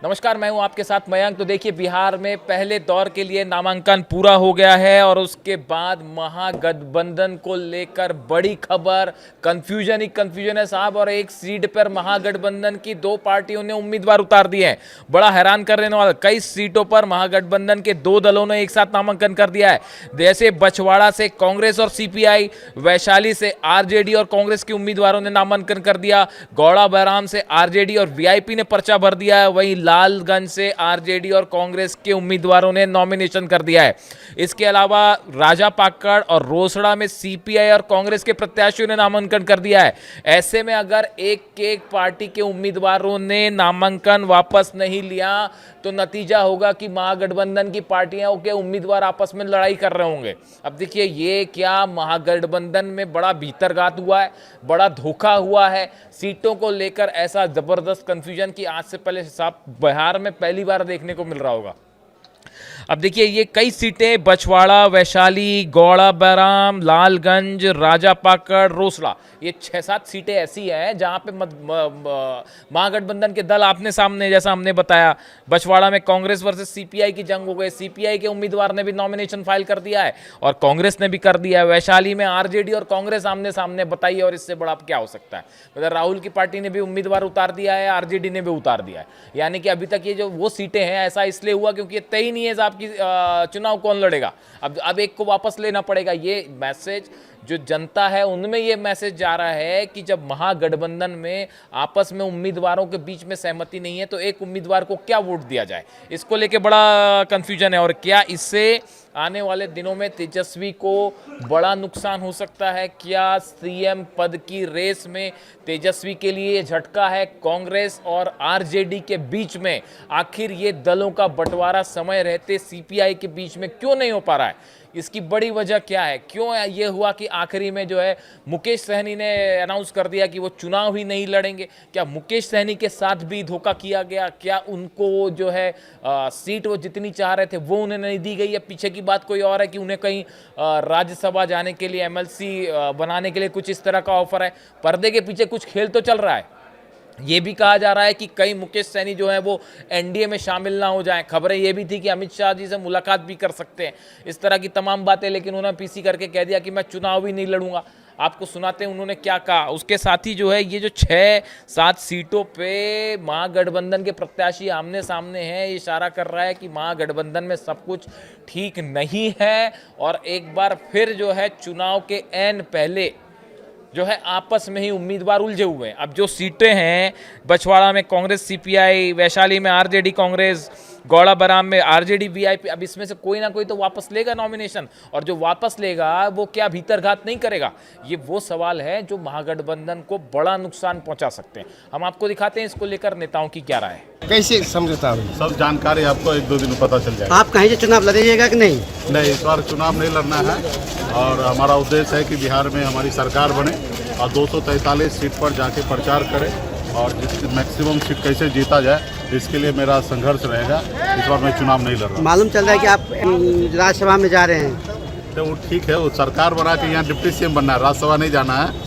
नमस्कार, मैं हूं आपके साथ मयंक। तो देखिए, बिहार में पहले दौर के लिए नामांकन पूरा हो गया है और उसके बाद महागठबंधन को लेकर बड़ी खबर। कंफ्यूजन ही कंफ्यूजन है साहब, और एक सीट पर महागठबंधन की दो पार्टियों ने उम्मीदवार उतार दिए हैं। बड़ा हैरान करने वाला, कई सीटों पर महागठबंधन के दो दलों ने एक साथ नामांकन कर दिया है। जैसे बछवाड़ा से कांग्रेस और सीपीआई, वैशाली से आरजेडी और कांग्रेस के उम्मीदवारों ने नामांकन कर दिया, गौड़ा बहराम से आरजेडी और वीआईपी ने पर्चा भर दिया है, वहीं लालगंज से आरजेडी और कांग्रेस के उम्मीदवारों ने नॉमिनेशन कर दिया है। इसके अलावा राजापाकड़ और रोसड़ा में सीपीआई और कांग्रेस के प्रत्याशियों ने नामांकन कर दिया है। ऐसे में अगर एक पार्टी के उम्मीदवारों ने नामांकन वापस नहीं लिया तो नतीजा होगा कि महागठबंधन की पार्टियों के उम्मीदवार आपस में लड़ाई कर रहे होंगे। अब देखिए, ये क्या महागठबंधन में बड़ा भीतरघात हुआ है, बड़ा धोखा हुआ है सीटों को लेकर। ऐसा जबरदस्त कंफ्यूजन की आज से पहले साहब बिहार में पहली बार देखने को मिल रहा होगा। अब देखिए, ये कई सीटें बछवाड़ा, वैशाली, गौड़ा बहराम, लालगंज, राजापाकड़, रोसड़ा, ये 6-7 सीटें ऐसी हैं जहां पे महागठबंधन के दल आपने सामने, जैसा हमने बताया, बछवाड़ा में कांग्रेस वर्सेस सीपीआई की जंग हो गई। सीपीआई के उम्मीदवार ने भी नॉमिनेशन फाइल कर दिया है और कांग्रेस ने भी कर दिया है। वैशाली में आरजेडी और कांग्रेस आमने सामने, बताइए और इससे बड़ा क्या हो सकता है। मतलब राहुल की पार्टी ने भी उम्मीदवार उतार दिया है, आरजेडी ने भी उतार दिया है। यानी कि अभी तक ये जो वो सीटें हैं, ऐसा इसलिए हुआ क्योंकि ये तय नहीं है आपकी चुनाव कौन लड़ेगा। अब एक को वापस लेना पड़ेगा। ये मैसेज जो जनता है उनमें ये मैसेज जा रहा है कि जब महागठबंधन में आपस में उम्मीदवारों के बीच में सहमति नहीं है तो एक उम्मीदवार को क्या वोट दिया जाए, इसको लेके बड़ा कंफ्यूजन है। और क्या इससे आने वाले दिनों में तेजस्वी को बड़ा नुकसान हो सकता है? क्या सीएम पद की रेस में तेजस्वी के लिए झटका है? कांग्रेस और आरजेडी के बीच में आखिर ये दलों का बंटवारा समय रहते सीपीआई के बीच में क्यों नहीं हो पा रहा है? इसकी बड़ी वजह क्या है? क्यों ये हुआ कि आखिरी में जो है मुकेश सहनी ने अनाउंस कर दिया कि वो चुनाव ही नहीं लड़ेंगे? क्या मुकेश सहनी के साथ भी धोखा किया गया? क्या उनको जो है सीट वो जितनी चाह रहे थे वो उन्हें नहीं दी गई? या पीछे की बात कोई और है कि उन्हें कहीं राज्यसभा जाने के लिए, एमएलसी बनाने के लिए कुछ इस तरह का ऑफर है? पर्दे के पीछे कुछ खेल तो चल रहा है। ये भी कहा जा रहा है कि कई मुकेश सहनी जो है वो एनडीए में शामिल ना हो जाएं। खबरें ये भी थी कि अमित शाह जी से मुलाकात भी कर सकते हैं, इस तरह की तमाम बातें। लेकिन उन्होंने पीसी करके कह दिया कि मैं चुनाव ही नहीं लड़ूंगा। आपको सुनाते हैं उन्होंने क्या कहा। उसके साथ ही जो है ये जो 6-7 सीटों पे महागठबंधन के प्रत्याशी आमने सामने हैं, ये इशारा कर रहा है कि महागठबंधन में सब कुछ ठीक नहीं है और एक बार फिर जो है चुनाव के ऐन पहले जो है आपस में ही उम्मीदवार उलझे हुए हैं। अब जो सीटें हैं, बछवाड़ा में कांग्रेस सीपीआई, वैशाली में आरजेडी कांग्रेस, गौड़ा बहराम में आरजेडी वीआईपी, अब इसमें से कोई ना कोई तो वापस लेगा नॉमिनेशन। और जो वापस लेगा वो क्या भीतरघात नहीं करेगा? ये वो सवाल है जो महागठबंधन को बड़ा नुकसान पहुंचा सकते हैं। हम आपको दिखाते हैं इसको लेकर नेताओं की क्या राय है। कैसे समझौता हो? सब जानकारी आपको 1-2 दिन में पता चल जाएगा। आप कहीं से चुनाव लड़िएगा कि नहीं? नहीं, इस बार चुनाव नहीं लड़ना है और हमारा उद्देश्य है कि बिहार में हमारी सरकार बने और 243 सीट पर जाके प्रचार करें और जिस मैक्सिमम सीट कैसे जीता जाए, इसके लिए मेरा संघर्ष रहेगा। इस बार मैं चुनाव नहीं लड़ रहा। मालूम चल रहा है कि आप राज्यसभा में जा रहे हैं। तो वो ठीक है, वो सरकार बना के यहाँ डिप्टी सीएम बनना है, राज्यसभा नहीं जाना है।